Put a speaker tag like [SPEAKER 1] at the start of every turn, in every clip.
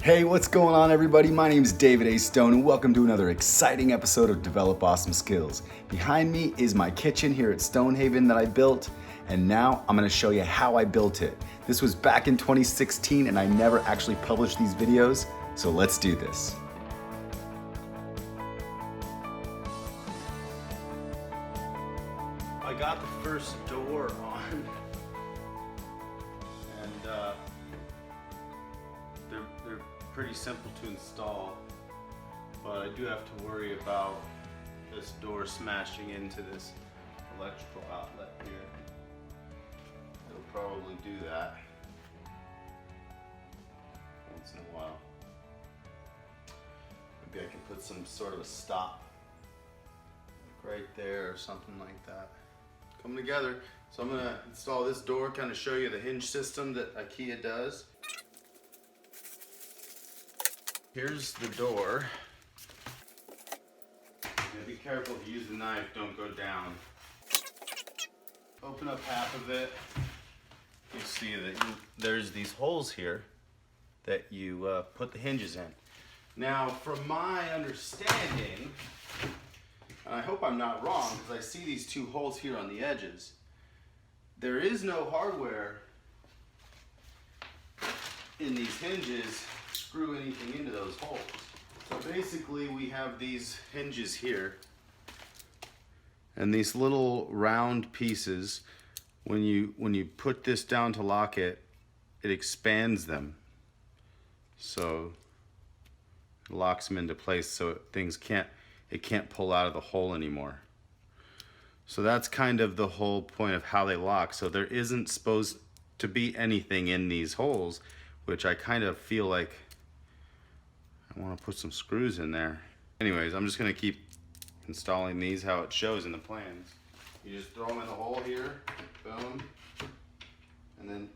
[SPEAKER 1] Hey, what's going on everybody? My name is David A. Stone and welcome to another exciting episode of Develop Awesome Skills. Behind me is my kitchen here at Stonehaven that I built, and now I'm gonna show you how I built it. This was back in 2016 and I never actually published these videos, so let's do this. I got the first door on, and they're pretty simple to install, but I do have to worry about this door smashing into this electrical outlet here. It'll probably do that once in a while. Maybe I can put some sort of a stop right there or something like that. Coming together. So I'm gonna install this door, kind of show you the hinge system that IKEA does. Here's the door. Be careful if you use the knife, don't go down. Open up half of it. You see that there's these holes here that you put the hinges in. Now, from my understanding, and I hope I'm not wrong because I see these two holes here on the edges, there is no hardware in these hinges to screw anything into those holes. So basically we have these hinges here and these little round pieces. When you put this down to lock it, it expands them. So it locks them into place so it can't pull out of the hole anymore. So that's kind of the whole point of how they lock. So there isn't supposed to be anything in these holes, which I kind of feel like I want to put some screws in there. Anyways, I'm just going to keep installing these how it shows in the plans. You just throw them in the hole here, boom, and then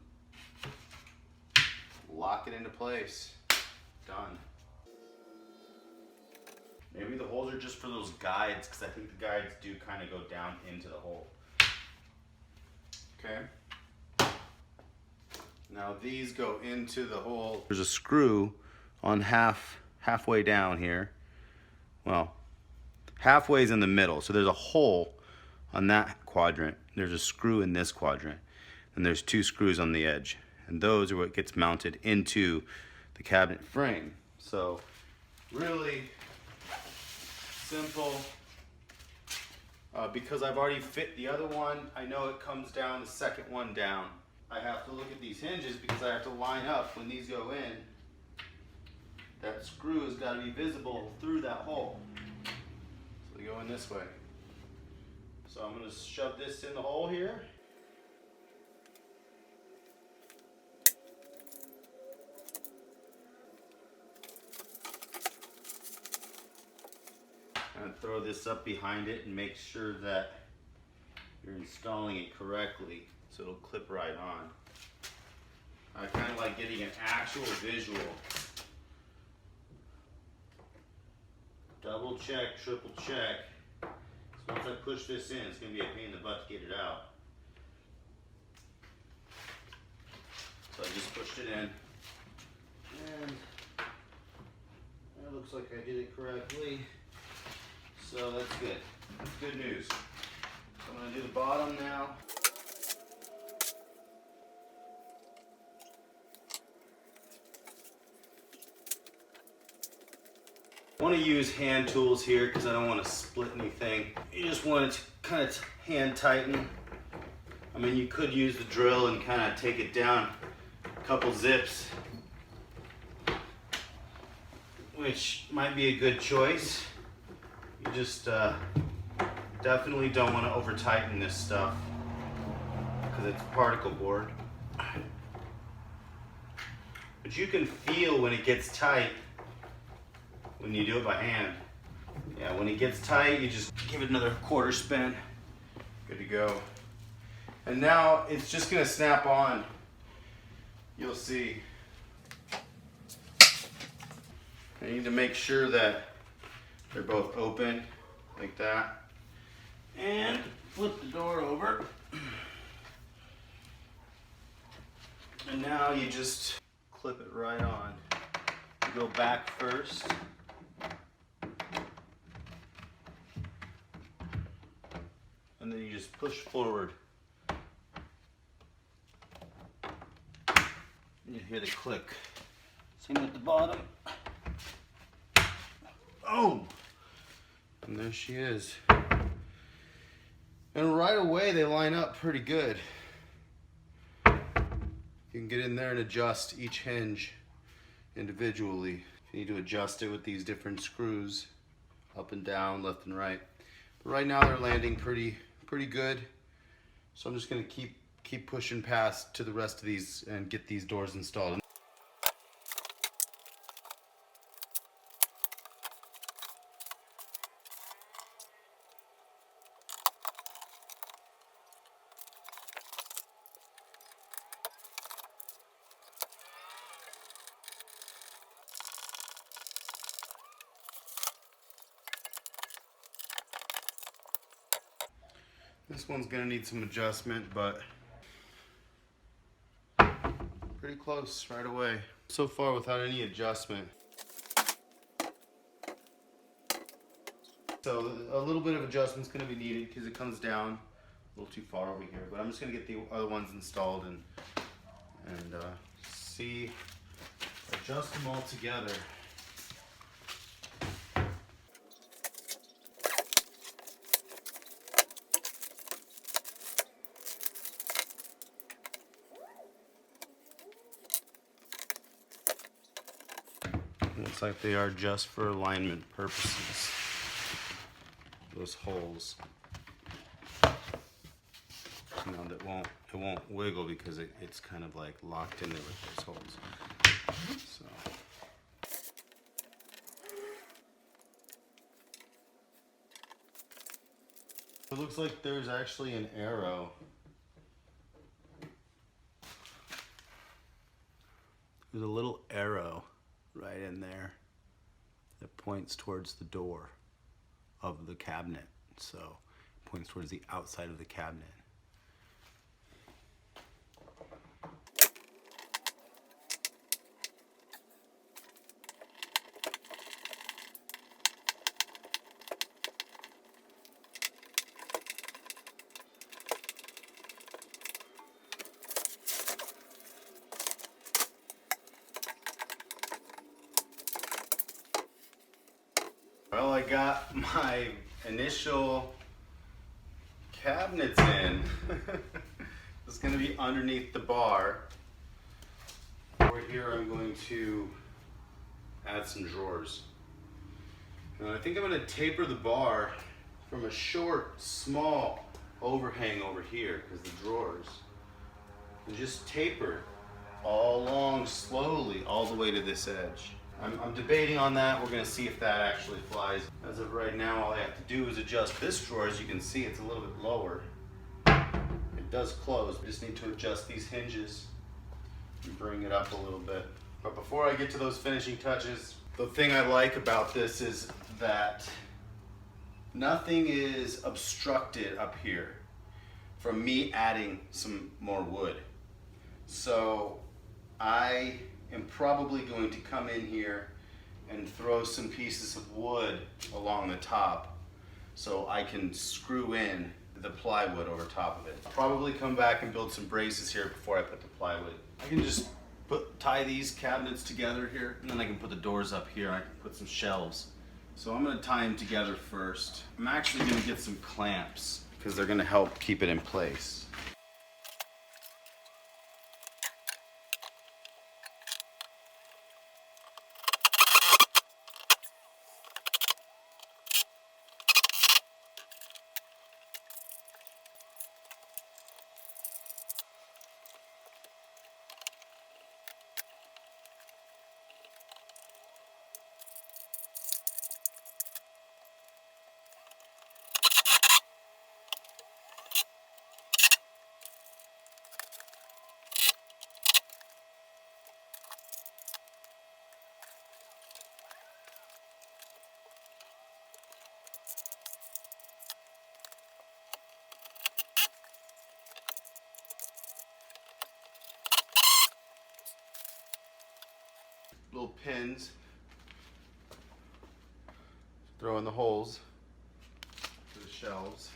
[SPEAKER 1] lock it into place. Done. Maybe the holes are just for those guides, because I think the guides do kind of go down into the hole. Okay. Now these go into the hole. There's a screw on halfway down here. Well, halfway is in the middle. So there's a hole on that quadrant. There's a screw in this quadrant. And there's two screws on the edge. And those are what gets mounted into the cabinet frame. So really simple. Because I've already fit the other one, I know it comes down the second one down. I have to look at these hinges because I have to line up when these go in. That screw has got to be visible through that hole. So they go in this way. So I'm going to shove this in the hole here. And throw this up behind it and make sure that you're installing it correctly so it'll clip right on. I kind of like getting an actual visual. Double check, triple check. So once I push this in, it's going to be a pain in the butt to get it out. So I just pushed it in. And it looks like I did it correctly. So that's good. That's good news. So I'm going to do the bottom now. I want to use hand tools here because I don't want to split anything. You just want it to kind of hand tighten. I mean, you could use the drill and kind of take it down a couple zips, which might be a good choice. You just definitely don't want to over tighten this stuff because it's particle board. But you can feel when it gets tight when you do it by hand. Yeah, when it gets tight, you just give it another quarter spin. Good to go. And now it's just gonna snap on. You'll see. I need to make sure that they're both open like that. And flip the door over. And now you just clip it right on. go back first. And then you just push forward. And you hear the click. Same with the bottom. Oh! And there she is. And right away they line up pretty good. You can get in there and adjust each hinge individually. If you need to adjust it with these different screws, up and down, left and right. But right now they're landing pretty good. So I'm just gonna keep pushing past to the rest of these and get these doors installed. This one's gonna need some adjustment, but pretty close right away. So far without any adjustment. So a little bit of adjustment's gonna be needed because it comes down a little too far over here. But I'm just gonna get the other ones installed and see, adjust them all together. Looks like they are just for alignment purposes. Those holes. You know, it won't wiggle because it's kind of like locked in there with those holes. So. It looks like there's actually an arrow. There's a little arrow right in there that points towards the door of the cabinet. So it points towards the outside of the cabinet. Well, I got my initial cabinets in. It's going to be underneath the bar. Over here I'm going to add some drawers. And I think I'm going to taper the bar from a short, small overhang over here, because the drawers, and just taper all along slowly all the way to this edge. I'm debating on that. We're going to see if that actually flies. As of right now, all I have to do is adjust this drawer. As you can see, it's a little bit lower. It does close. I just need to adjust these hinges and bring it up a little bit. But before I get to those finishing touches, the thing I like about this is that nothing is obstructed up here from me adding some more wood. So I am probably going to come in here and throw some pieces of wood along the top so I can screw in the plywood over top of it. I'll probably come back and build some braces here before I put the plywood. I can just tie these cabinets together here, and then I can put the doors up here and I can put some shelves. So I'm going to tie them together first. I'm actually going to get some clamps because they're going to help keep it in place. pins, throw in the holes for the shelves.